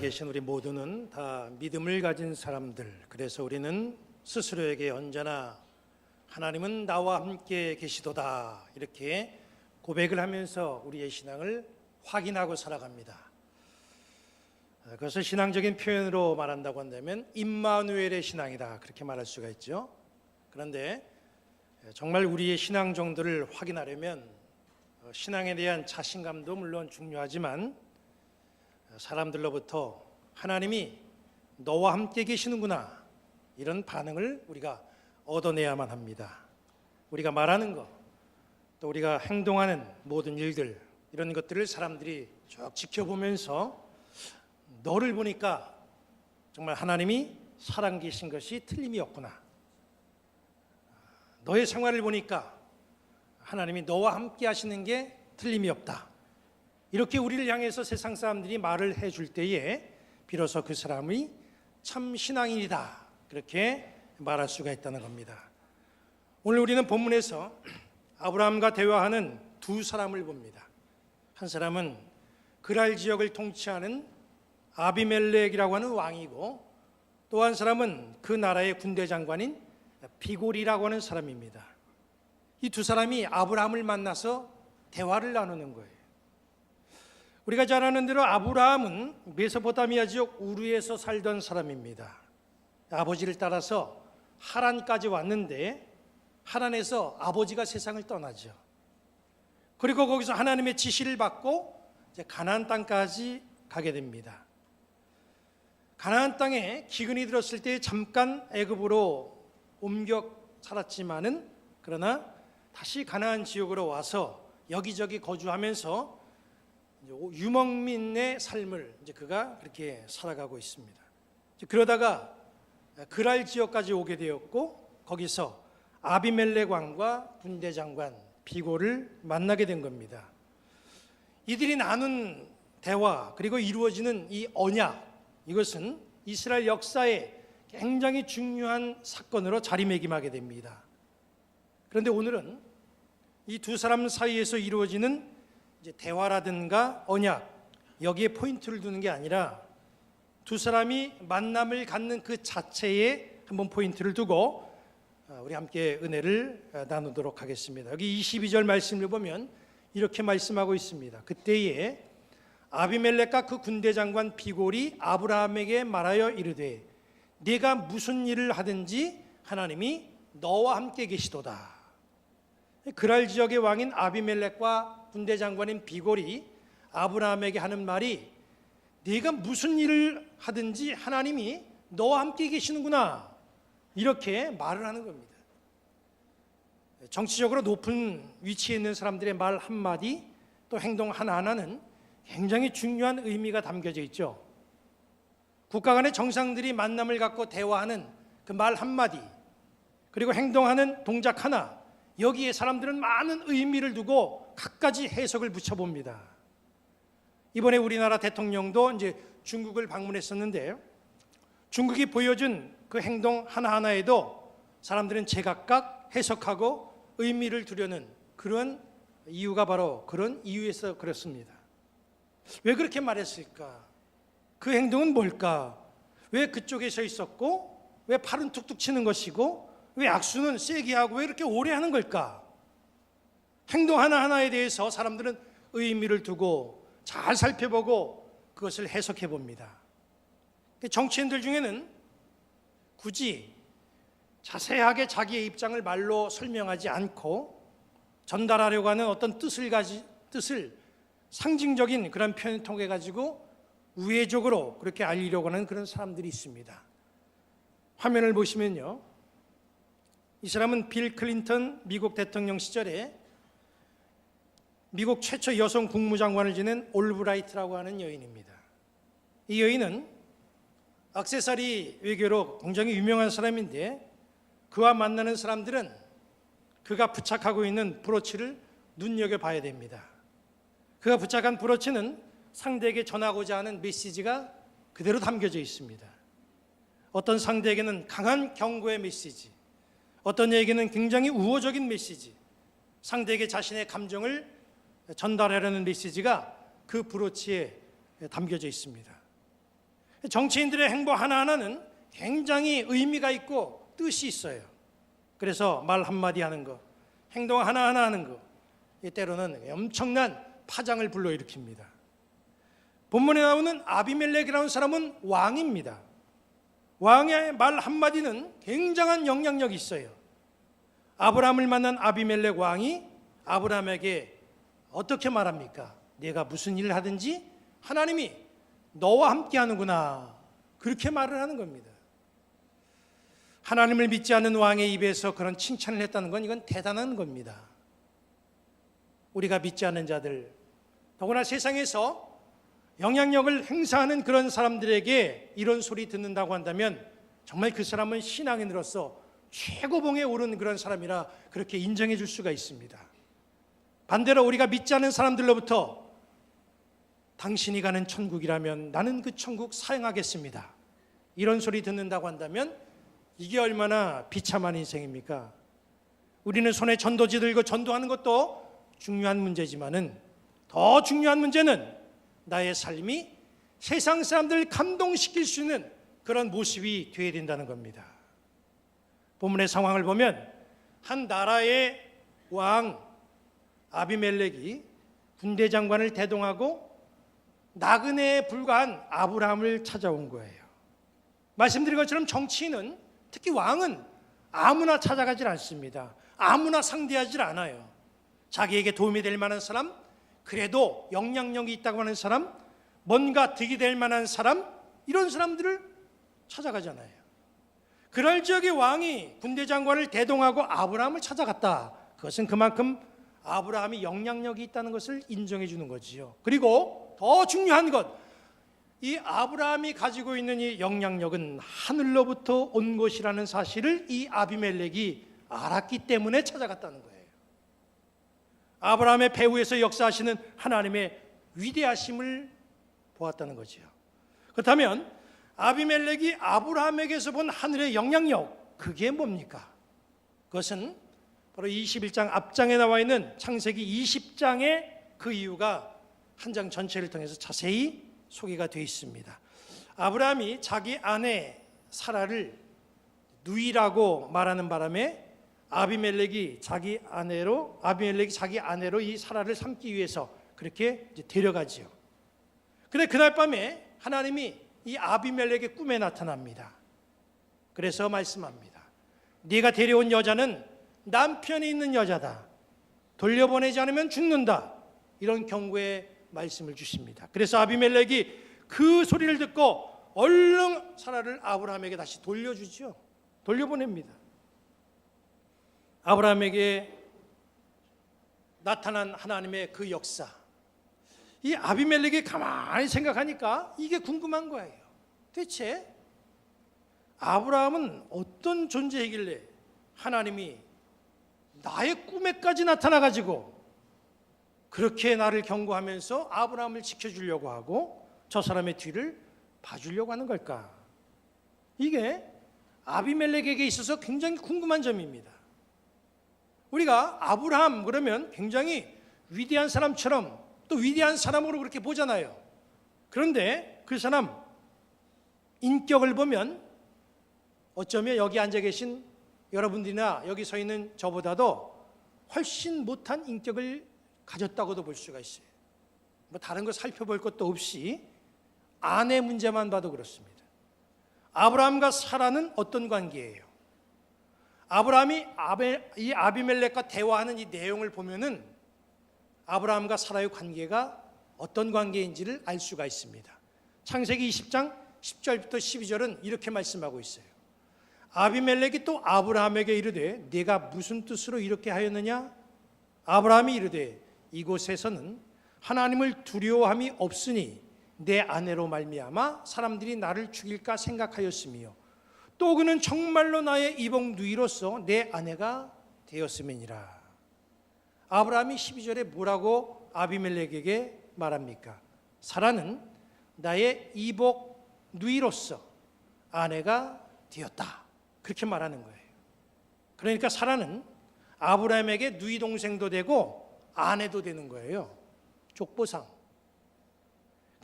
계신 우리 모두는 다 믿음을 가진 사람들, 그래서 우리는 스스로에게 언제나 하나님은 나와 함께 계시도다 이렇게 고백을 하면서 우리의 신앙을 확인하고 살아갑니다. 그것을 신앙적인 표현으로 말한다고 한다면 임마누엘의 신앙이다 그렇게 말할 수가 있죠. 그런데 정말 우리의 신앙 정도를 확인하려면 신앙에 대한 자신감도 물론 중요하지만 사람들로부터 하나님이 너와 함께 계시는구나 이런 반응을 우리가 얻어내야만 합니다. 우리가 말하는 것, 또 우리가 행동하는 모든 일들, 이런 것들을 사람들이 쭉 지켜보면서 너를 보니까 정말 하나님이 살아계신 것이 틀림이 없구나, 너의 생활을 보니까 하나님이 너와 함께 하시는 게 틀림이 없다, 이렇게 우리를 향해서 세상 사람들이 말을 해줄 때에 비로소 그 사람이 참 신앙인이다 그렇게 말할 수가 있다는 겁니다. 오늘 우리는 본문에서 아브라함과 대화하는 두 사람을 봅니다. 한 사람은 그랄 지역을 통치하는 아비멜렉이라고 하는 왕이고, 또 한 사람은 그 나라의 군대 장관인 비골이라고 하는 사람입니다. 이 두 사람이 아브라함을 만나서 대화를 나누는 거예요. 우리가 잘 아는 대로 아브라함은 메소포타미아 지역 우르에서 살던 사람입니다. 아버지를 따라서 하란까지 왔는데 하란에서 아버지가 세상을 떠나죠. 그리고 거기서 하나님의 지시를 받고 이제 가나안 땅까지 가게 됩니다. 가나안 땅에 기근이 들었을 때 잠깐 애굽으로 옮겨 살았지만은 그러나 다시 가나안 지역으로 와서 여기저기 거주하면서 유목민의 삶을 이제 그가 그렇게 살아가고 있습니다. 그러다가 그랄 지역까지 오게 되었고, 거기서 아비멜렉 왕과 군대 장관 비골을 만나게 된 겁니다. 이들이 나눈 대화, 그리고 이루어지는 이 언약, 이것은 이스라엘 역사에 굉장히 중요한 사건으로 자리매김하게 됩니다. 그런데 오늘은 이 두 사람 사이에서 이루어지는 이제 대화라든가 언약, 여기에 포인트를 두는 게 아니라 두 사람이 만남을 갖는 그 자체에 한번 포인트를 두고 우리 함께 은혜를 나누도록 하겠습니다. 여기 22절 말씀을 보면 이렇게 말씀하고 있습니다. 그때에 아비멜렉과 그 군대 장관 비골이 아브라함에게 말하여 이르되 네가 무슨 일을 하든지 하나님이 너와 함께 계시도다. 그랄 지역의 왕인 아비멜렉과 군대 장관인 비골이 아브라함에게 하는 말이 네가 무슨 일을 하든지 하나님이 너와 함께 계시는구나, 이렇게 말을 하는 겁니다. 정치적으로 높은 위치에 있는 사람들의 말 한마디, 또 행동 하나하나는 굉장히 중요한 의미가 담겨져 있죠. 국가 간의 정상들이 만남을 갖고 대화하는 그 말 한마디, 그리고 행동하는 동작 하나, 여기에 사람들은 많은 의미를 두고 갖가지 해석을 붙여봅니다. 이번에 우리나라 대통령도 이제 중국을 방문했었는데 중국이 보여준 그 행동 하나하나에도 사람들은 제각각 해석하고 의미를 두려는 그런 이유가 바로 그런 이유에서 그렇습니다. 왜 그렇게 말했을까? 그 행동은 뭘까? 왜 그쪽에 서 있었고, 왜 팔은 툭툭 치는 것이고, 왜 악수는 세게 하고 왜 이렇게 오래 하는 걸까? 행동 하나하나에 대해서 사람들은 의미를 두고 잘 살펴보고 그것을 해석해 봅니다. 정치인들 중에는 굳이 자세하게 자기의 입장을 말로 설명하지 않고 전달하려고 하는 어떤 뜻을 상징적인 그런 표현을 통해 가지고 우회적으로 그렇게 알리려고 하는 그런 사람들이 있습니다. 화면을 보시면요, 이 사람은 빌 클린턴 미국 대통령 시절에 미국 최초 여성 국무장관을 지낸 올브라이트라고 하는 여인입니다. 이 여인은 액세서리 외교로 굉장히 유명한 사람인데, 그와 만나는 사람들은 그가 부착하고 있는 브로치를 눈여겨봐야 됩니다. 그가 부착한 브로치는 상대에게 전하고자 하는 메시지가 그대로 담겨져 있습니다. 어떤 상대에게는 강한 경고의 메시지, 어떤 이에게는 굉장히 우호적인 메시지, 상대에게 자신의 감정을 전달하려는 메시지가 그 브로치에 담겨져 있습니다. 정치인들의 행보 하나하나는 굉장히 의미가 있고 뜻이 있어요. 그래서 말 한마디 하는 거, 행동 하나하나 하는 거, 때로는 엄청난 파장을 불러일으킵니다. 본문에 나오는 아비멜렉이라는 사람은 왕입니다. 왕의 말 한마디는 굉장한 영향력이 있어요. 아브라함을 만난 아비멜렉 왕이 아브라함에게 어떻게 말합니까? 내가 무슨 일을 하든지 하나님이 너와 함께 하는구나, 그렇게 말을 하는 겁니다. 하나님을 믿지 않는 왕의 입에서 그런 칭찬을 했다는 건 이건 대단한 겁니다. 우리가 믿지 않는 자들, 더구나 세상에서 영향력을 행사하는 그런 사람들에게 이런 소리 듣는다고 한다면 정말 그 사람은 신앙인으로서 최고봉에 오른 그런 사람이라 그렇게 인정해 줄 수가 있습니다. 반대로 우리가 믿지 않는 사람들로부터 당신이 가는 천국이라면 나는 그 천국 사용하겠습니다, 이런 소리 듣는다고 한다면 이게 얼마나 비참한 인생입니까? 우리는 손에 전도지 들고 전도하는 것도 중요한 문제지만은 더 중요한 문제는 나의 삶이 세상 사람들을 감동시킬 수 있는 그런 모습이 되어야 된다는 겁니다. 본문의 상황을 보면 한 나라의 왕 아비멜렉이 군대 장관을 대동하고 나그네에 불과한 아브라함을 찾아온 거예요. 말씀드린 것처럼 정치인은, 특히 왕은 아무나 찾아가질 않습니다. 아무나 상대하질 않아요. 자기에게 도움이 될 만한 사람, 그래도 영향력이 있다고 하는 사람, 뭔가 득이 될 만한 사람, 이런 사람들을 찾아가잖아요. 그럴 적에 왕이 군대 장관을 대동하고 아브라함을 찾아갔다. 그것은 그만큼 아브라함이 영향력이 있다는 것을 인정해 주는 거지요. 그리고 더 중요한 것, 이 아브라함이 가지고 있는 이 영향력은 하늘로부터 온 것이라는 사실을 이 아비멜렉이 알았기 때문에 찾아갔다는 거예요. 아브라함의 배후에서 역사하시는 하나님의 위대하심을 보았다는 거지요. 그렇다면 아비멜렉이 아브라함에게서 본 하늘의 영향력, 그게 뭡니까? 그것은 바로 21장 앞장에 나와 있는 창세기 20장의 그 이유가 한 장 전체를 통해서 자세히 소개가 되어 있습니다. 아브라함이 자기 아내 사라를 누이라고 말하는 바람에 아비멜렉이 자기 아내로 이 사라를 삼기 위해서 그렇게 이제 데려가지요. 그런데 그날 밤에 하나님이 이 아비멜렉의 꿈에 나타납니다. 그래서 말씀합니다. 네가 데려온 여자는 남편이 있는 여자다. 돌려보내지 않으면 죽는다. 이런 경고의 말씀을 주십니다. 그래서 아비멜렉이 그 소리를 듣고 얼른 사라를 아브라함에게 다시 돌려주죠. 돌려보냅니다. 아브라함에게 나타난 하나님의 그 역사, 이 아비멜렉이 가만히 생각하니까 이게 궁금한 거예요. 대체 아브라함은 어떤 존재이길래 하나님이 나의 꿈에까지 나타나가지고 그렇게 나를 경고하면서 아브라함을 지켜주려고 하고 저 사람의 뒤를 봐주려고 하는 걸까? 이게 아비멜렉에게 있어서 굉장히 궁금한 점입니다. 우리가 아브라함 그러면 굉장히 위대한 사람처럼 또 위대한 사람으로 그렇게 보잖아요. 그런데 그 사람 인격을 보면 어쩌면 여기 앉아 계신 여러분들이나 여기 서 있는 저보다도 훨씬 못한 인격을 가졌다고도 볼 수가 있어요. 뭐 다른 거 살펴볼 것도 없이 아내 문제만 봐도 그렇습니다. 아브라함과 사라는 어떤 관계예요? 아브라함이 이 아비멜렉과 대화하는 이 내용을 보면은 아브라함과 사라의 관계가 어떤 관계인지를 알 수가 있습니다. 창세기 20장 10절부터 12절은 이렇게 말씀하고 있어요. 아비멜렉이 또 아브라함에게 이르되 네가 무슨 뜻으로 이렇게 하였느냐? 아브라함이 이르되 이곳에서는 하나님을 두려워함이 없으니 내 아내로 말미암아 사람들이 나를 죽일까 생각하였으며 또 그는 정말로 나의 이복 누이로서 내 아내가 되었음이니라. 아브라함이 12절에 뭐라고 아비멜렉에게 말합니까? 사라는 나의 이복 누이로서 아내가 되었다. 그렇게 말하는 거예요. 그러니까 사라는 아브라함에게 누이 동생도 되고 아내도 되는 거예요. 족보상.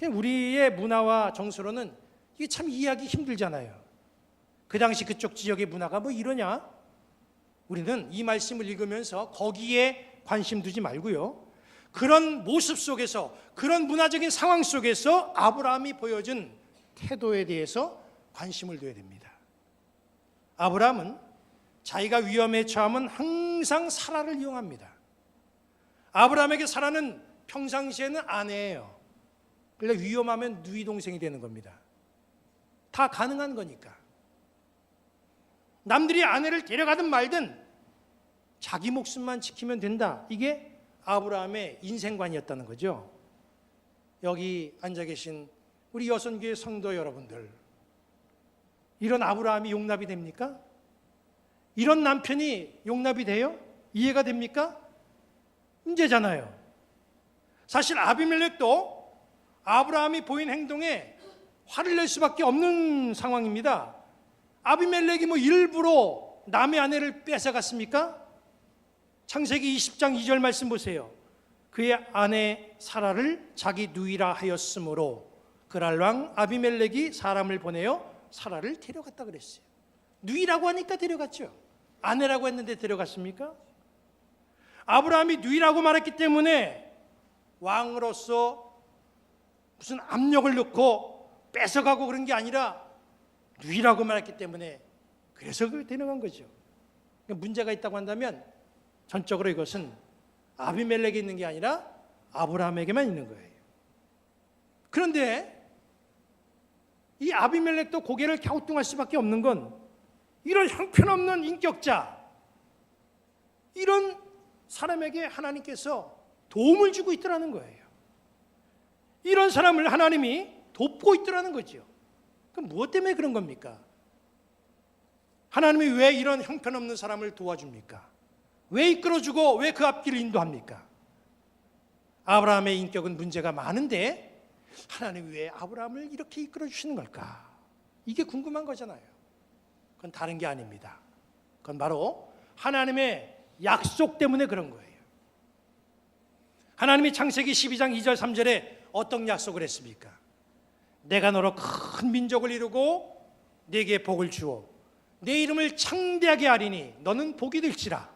우리의 문화와 정서로는 이게 참 이해하기 힘들잖아요. 그 당시 그쪽 지역의 문화가 뭐 이러냐? 우리는 이 말씀을 읽으면서 거기에 관심 두지 말고요. 그런 모습 속에서, 그런 문화적인 상황 속에서 아브라함이 보여준 태도에 대해서 관심을 둬야 됩니다. 아브라함은 자기가 위험에 처하면 항상 사라를 이용합니다. 아브라함에게 사라는 평상시에는 아내예요. 그러니까 위험하면 누이 동생이 되는 겁니다. 다 가능한 거니까. 남들이 아내를 데려가든 말든 자기 목숨만 지키면 된다. 이게 아브라함의 인생관이었다는 거죠. 여기 앉아 계신 우리 여선교회 성도 여러분들, 이런 아브라함이 용납이 됩니까? 이런 남편이 용납이 돼요? 이해가 됩니까? 문제잖아요. 사실 아비멜렉도 아브라함이 보인 행동에 화를 낼 수밖에 없는 상황입니다. 아비멜렉이 뭐 일부러 남의 아내를 뺏어갔습니까? 창세기 20장 2절 말씀 보세요. 그의 아내 사라를 자기 누이라 하였으므로 그랄 왕 아비멜렉이 사람을 보내어 사라를 데려갔다 그랬어요. 누이라고 하니까 데려갔죠. 아내라고 했는데 데려갔습니까? 아브라함이 누이라고 말했기 때문에 왕으로서 무슨 압력을 넣고 뺏어가고 그런 게 아니라 누이라고 말했기 때문에 그래서 그걸 데려간 거죠. 그러니까 문제가 있다고 한다면 전적으로 이것은 아비멜렉에 있는 게 아니라 아브라함에게만 있는 거예요. 그런데 이 아비멜렉도 고개를 갸우뚱할 수밖에 없는 건 이런 형편없는 인격자, 이런 사람에게 하나님께서 도움을 주고 있더라는 거예요. 이런 사람을 하나님이 돕고 있더라는 거죠. 그럼 무엇 때문에 그런 겁니까? 하나님이 왜 이런 형편없는 사람을 도와줍니까? 왜 이끌어주고 왜 그 앞길을 인도합니까? 아브라함의 인격은 문제가 많은데 하나님이 왜 아브라함을 이렇게 이끌어주시는 걸까? 이게 궁금한 거잖아요. 그건 다른 게 아닙니다. 그건 바로 하나님의 약속 때문에 그런 거예요. 하나님이 창세기 12장 2절 3절에 어떤 약속을 했습니까? 내가 너로 큰 민족을 이루고 네게 복을 주어 내 이름을 창대하게 하리니 너는 복이 될지라.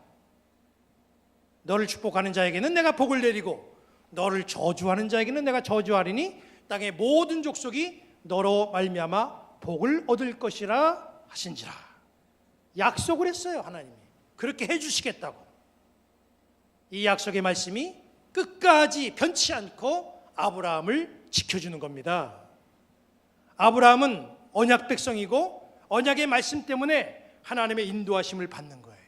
너를 축복하는 자에게는 내가 복을 내리고 너를 저주하는 자에게는 내가 저주하리니 땅의 모든 족속이 너로 말미암아 복을 얻을 것이라 하신지라. 약속을 했어요. 하나님이 그렇게 해주시겠다고. 이 약속의 말씀이 끝까지 변치 않고 아브라함을 지켜주는 겁니다. 아브라함은 언약 백성이고 언약의 말씀 때문에 하나님의 인도하심을 받는 거예요.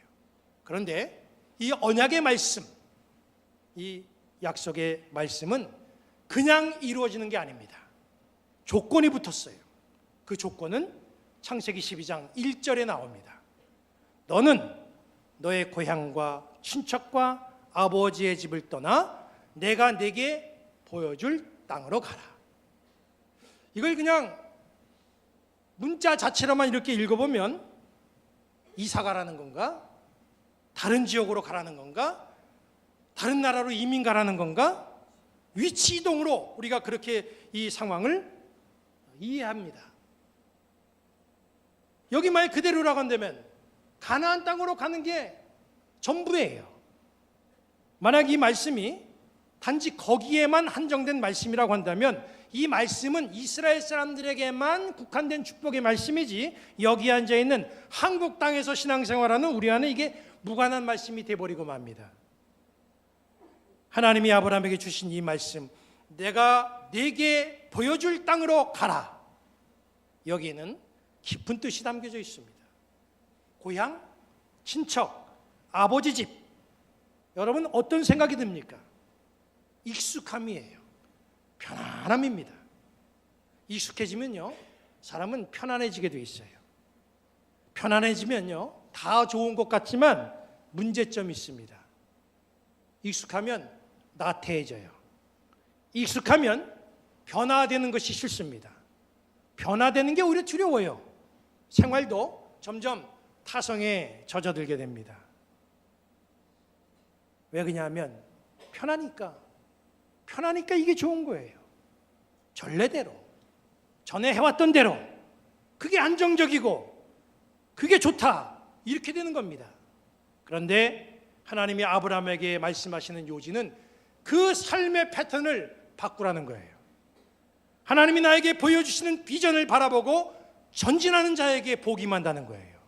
그런데 이 언약의 말씀, 이 약속의 말씀은 그냥 이루어지는 게 아닙니다. 조건이 붙었어요. 그 조건은 창세기 12장 1절에 나옵니다. 너는 너의 고향과 친척과 아버지의 집을 떠나 내가 네게 보여줄 땅으로 가라. 이걸 그냥 문자 자체로만 이렇게 읽어보면 이사 가라는 건가? 다른 지역으로 가라는 건가? 다른 나라로 이민 가라는 건가? 위치 이동으로 우리가 그렇게 이 상황을 이해합니다. 여기 말 그대로라고 한다면 가나안 땅으로 가는 게 전부예요. 만약 이 말씀이 단지 거기에만 한정된 말씀이라고 한다면 이 말씀은 이스라엘 사람들에게만 국한된 축복의 말씀이지 여기 앉아있는 한국 땅에서 신앙생활하는 우리와는 이게 무관한 말씀이 돼버리고 맙니다. 하나님이 아브라함에게 주신 이 말씀, 내가 네게 보여줄 땅으로 가라. 여기에는 깊은 뜻이 담겨져 있습니다. 고향, 친척, 아버지 집. 여러분 어떤 생각이 듭니까? 익숙함이에요. 편안함입니다. 익숙해지면요, 사람은 편안해지게 돼 있어요. 편안해지면요, 다 좋은 것 같지만 문제점이 있습니다. 익숙하면 나태해져요. 익숙하면 변화되는 것이 싫습니다. 변화되는 게 오히려 두려워요. 생활도 점점 타성에 젖어들게 됩니다. 왜 그러냐면 편하니까 이게 좋은 거예요. 전례대로 전에 해왔던 대로 그게 안정적이고 그게 좋다 이렇게 되는 겁니다. 그런데 하나님이 아브라함에게 말씀하시는 요지는 그 삶의 패턴을 바꾸라는 거예요. 하나님이 나에게 보여주시는 비전을 바라보고 전진하는 자에게 복이 임한다는 거예요.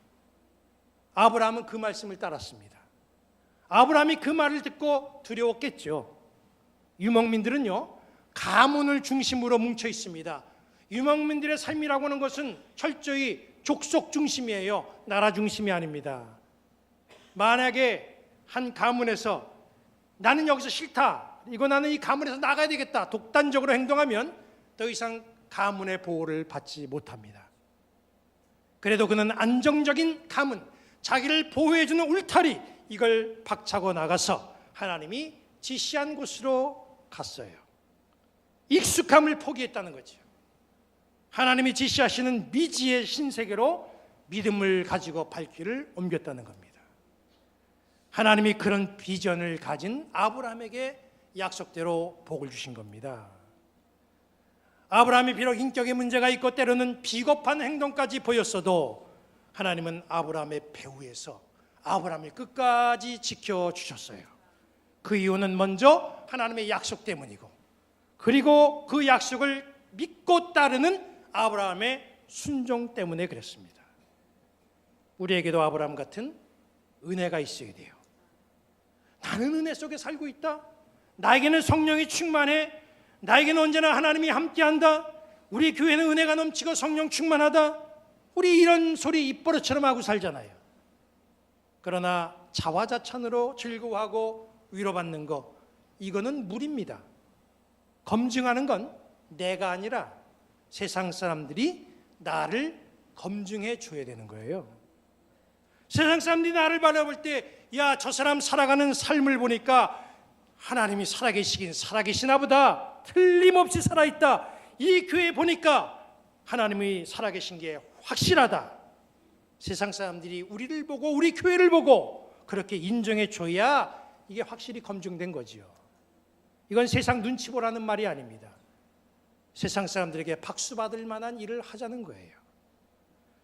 아브라함은 그 말씀을 따랐습니다. 아브라함이 그 말을 듣고 두려웠겠죠. 유목민들은요, 가문을 중심으로 뭉쳐 있습니다. 유목민들의 삶이라고 하는 것은 철저히 족속 중심이에요. 나라 중심이 아닙니다. 만약에 한 가문에서 나는 여기서 싫다, 이거 나는 이 가문에서 나가야 되겠다, 독단적으로 행동하면 더 이상 가문의 보호를 받지 못합니다. 그래도 그는 안정적인 가문, 자기를 보호해주는 울타리, 이걸 박차고 나가서 하나님이 지시한 곳으로 갔어요. 익숙함을 포기했다는 거죠. 하나님이 지시하시는 미지의 신세계로 믿음을 가지고 발길을 옮겼다는 겁니다. 하나님이 그런 비전을 가진 아브라함에게 약속대로 복을 주신 겁니다. 아브라함이 비록 인격에 문제가 있고 때로는 비겁한 행동까지 보였어도 하나님은 아브라함의 배후에서 아브라함을 끝까지 지켜주셨어요. 그 이유는 먼저 하나님의 약속 때문이고, 그리고 그 약속을 믿고 따르는 아브라함의 순종 때문에 그랬습니다. 우리에게도 아브라함 같은 은혜가 있어야 돼요. 나는 은혜 속에 살고 있다, 나에게는 성령이 충만해, 나에게는 언제나 하나님이 함께한다, 우리 교회는 은혜가 넘치고 성령 충만하다, 우리 이런 소리 입버릇처럼 하고 살잖아요. 그러나 자화자찬으로 즐거워하고 위로받는 거, 이거는 무리입니다. 검증하는 건 내가 아니라 세상 사람들이 나를 검증해 줘야 되는 거예요. 세상 사람들이 나를 바라볼 때, 야, 저 사람 살아가는 삶을 보니까 하나님이 살아계시긴 살아계시나 보다, 틀림없이 살아있다, 이 교회 보니까 하나님이 살아계신 게 확실하다, 세상 사람들이 우리를 보고 우리 교회를 보고 그렇게 인정해 줘야 이게 확실히 검증된 거지요. 이건 세상 눈치 보라는 말이 아닙니다. 세상 사람들에게 박수 받을 만한 일을 하자는 거예요.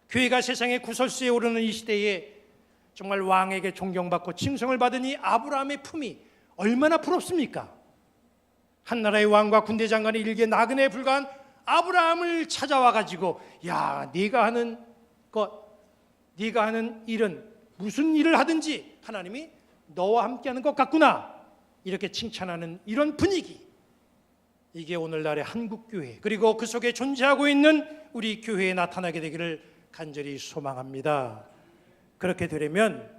교회가 세상의 구설수에 오르는 이 시대에 정말 왕에게 존경받고 칭송을 받은 이 아브라함의 품이 얼마나 부럽습니까? 한나라의 왕과 군대 장관의 일개 나그네에 불과한 아브라함을 찾아와 가지고, 야, 네가 하는 일은 무슨 일을 하든지 하나님이 너와 함께하는 것 같구나, 이렇게 칭찬하는 이런 분위기, 이게 오늘날의 한국교회, 그리고 그 속에 존재하고 있는 우리 교회에 나타나게 되기를 간절히 소망합니다. 그렇게 되려면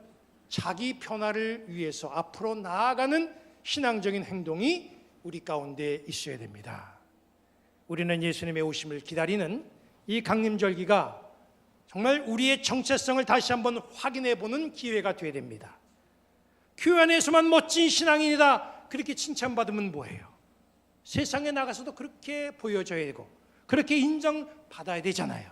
자기 변화를 위해서 앞으로 나아가는 신앙적인 행동이 우리 가운데 있어야 됩니다. 우리는 예수님의 오심을 기다리는 이 강림절기가 정말 우리의 정체성을 다시 한번 확인해 보는 기회가 되어야 됩니다. 교회 안에서만 멋진 신앙인이다 그렇게 칭찬받으면 뭐예요? 세상에 나가서도 그렇게 보여줘야 되고 그렇게 인정받아야 되잖아요.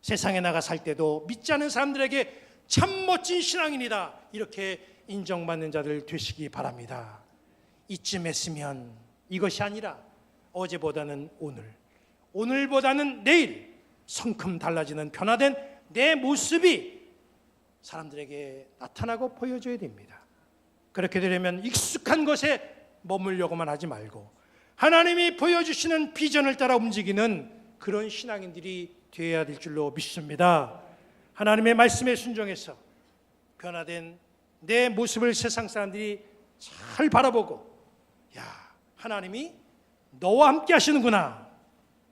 세상에 나가 살 때도 믿지 않는 사람들에게 참 멋진 신앙인이다 이렇게 인정받는 자들 되시기 바랍니다. 이쯤 했으면 이것이 아니라 어제보다는 오늘, 오늘보다는 내일 성큼 달라지는 변화된 내 모습이 사람들에게 나타나고 보여줘야 됩니다. 그렇게 되려면 익숙한 것에 머물려고만 하지 말고 하나님이 보여주시는 비전을 따라 움직이는 그런 신앙인들이 되어야 될 줄로 믿습니다. 하나님의 말씀에 순종해서 변화된 내 모습을 세상 사람들이 잘 바라보고, 야, 하나님이 너와 함께 하시는구나,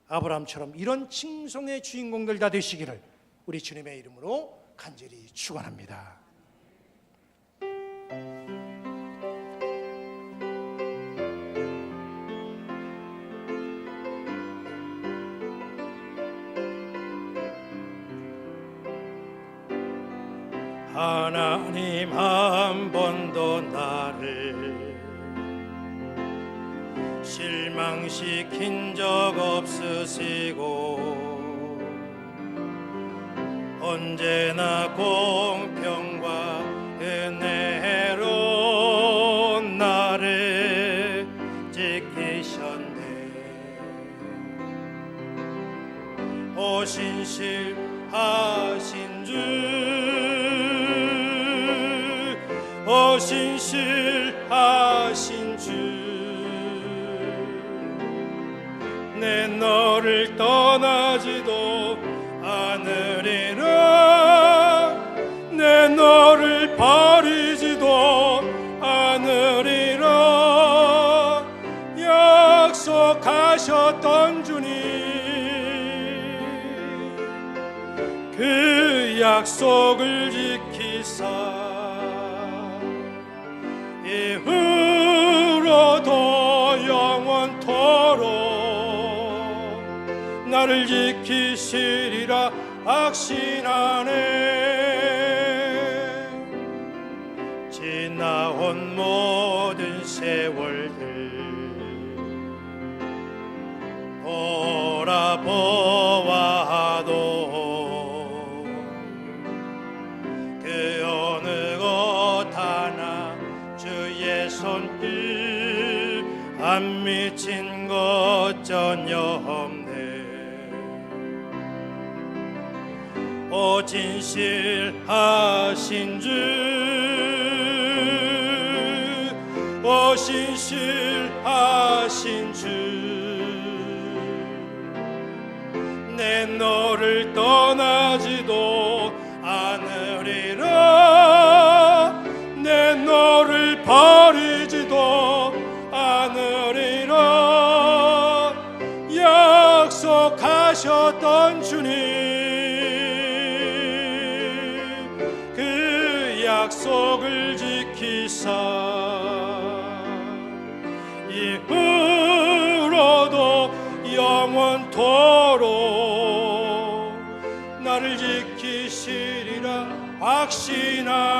아브라함처럼 이런 칭송의 주인공들 다 되시기를 우리 주님의 이름으로 간절히 축원합니다. 하나님 한 번도 나를 실망시킨 적 없으시고 언제나 공평과 은혜로 나를 지키셨네. 신실하신 주, 신실하신 주, 내 너를 떠나지도 않으리라, 내 너를 버리지도 않으리라. 약속하셨던 주님, 그 약속을 지키사 이후로도 영원토록 나를 지키시리라 확신하네. 지나온 모든 세월들 돌아보아도 그 어느 것 하나 주의 손길 안 미친 것 전혀 없네. 오 진실하신 주, 오 신실하신 주, 내 너를 떠나지도 않으리라, 내 너를 버리지도 않으리라. 약속하셨던 주님, 그 약속을 지키사 이후로도 영원토록 나를 지키시리라 확신하